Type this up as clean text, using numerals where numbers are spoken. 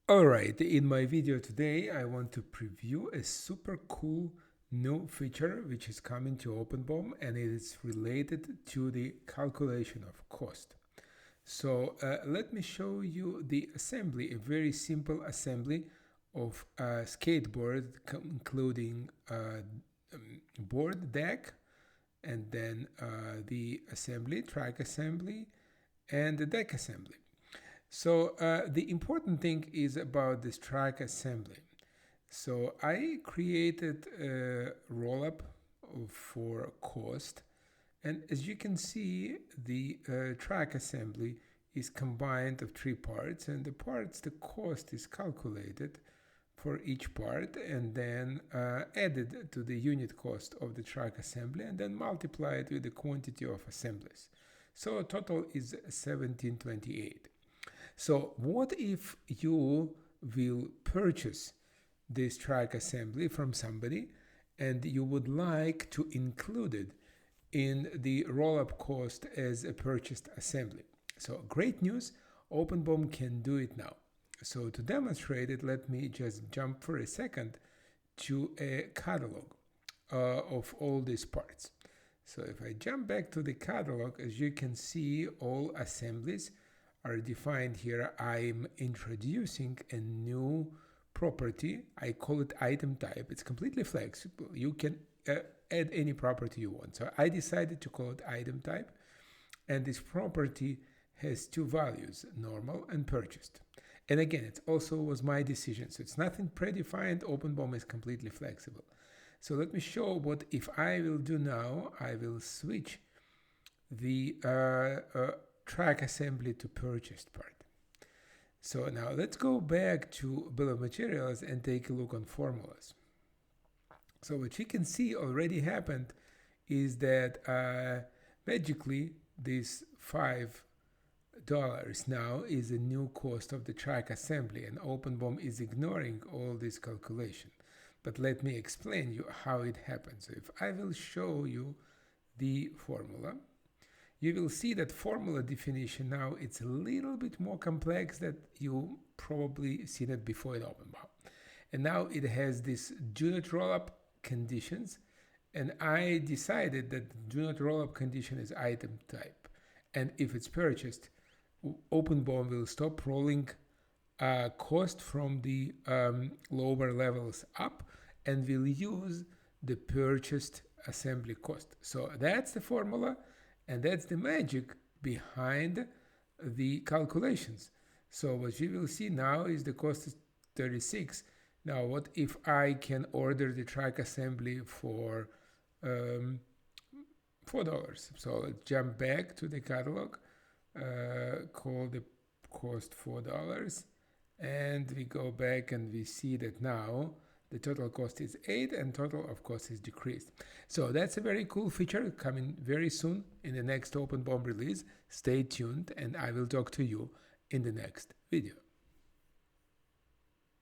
Alright, in my video today I want to preview a super cool new feature which is coming to OpenBOM, and it is related to the calculation of cost. So let me show you the assembly, a very simple assembly of a skateboard including board deck, and then the assembly, track assembly, and the deck assembly. So the important thing is about this track assembly. So I created a rollup for cost, and as you can see, the track assembly is combined of three parts, and the cost is calculated for each part and then added to the unit cost of the track assembly and then multiplied with the quantity of assemblies. So total is 1728. So what if you will purchase this track assembly from somebody and you would like to include it in the roll-up cost as a purchased assembly? So great news, OpenBOM can do it now. So to demonstrate it, let me just jump for a second to a catalog of all these parts. So if I jump back to the catalog, as you can see, all assemblies are defined here. I'm introducing a new property. I call it item type. It's completely flexible. You can add any property you want. So I decided to call it item type, and this property has two values, normal and purchased. And again, it also was my decision. So it's nothing predefined. OpenBOM is completely flexible. So let me show what if I will do now. I will switch the track assembly to purchased part. So now let's go back to bill of materials and take a look on formulas. So what you can see already happened is that magically this $5 now is a new cost of the track assembly, and OpenBOM is ignoring all this calculation. But let me explain you how it happens. So if I will show you the formula, you will see that formula definition now it's a little bit more complex that you probably seen it before in OpenBOM. And now it has this do not roll up conditions, and I decided that do not roll up condition is item type, and if it's purchased, OpenBOM will stop rolling cost from the lower levels up and will use the purchased assembly cost. So that's the formula, and that's the magic behind the calculations. So what you will see now is the cost is 36. Now what if I can order the track assembly for $4? So let's jump back to the catalog, call the cost $4, and we go back and we see that now the total cost is 8 and total of cost is decreased. So that's a very cool feature coming very soon in the next OpenBOM release. Stay tuned, and I will talk to you in the next video.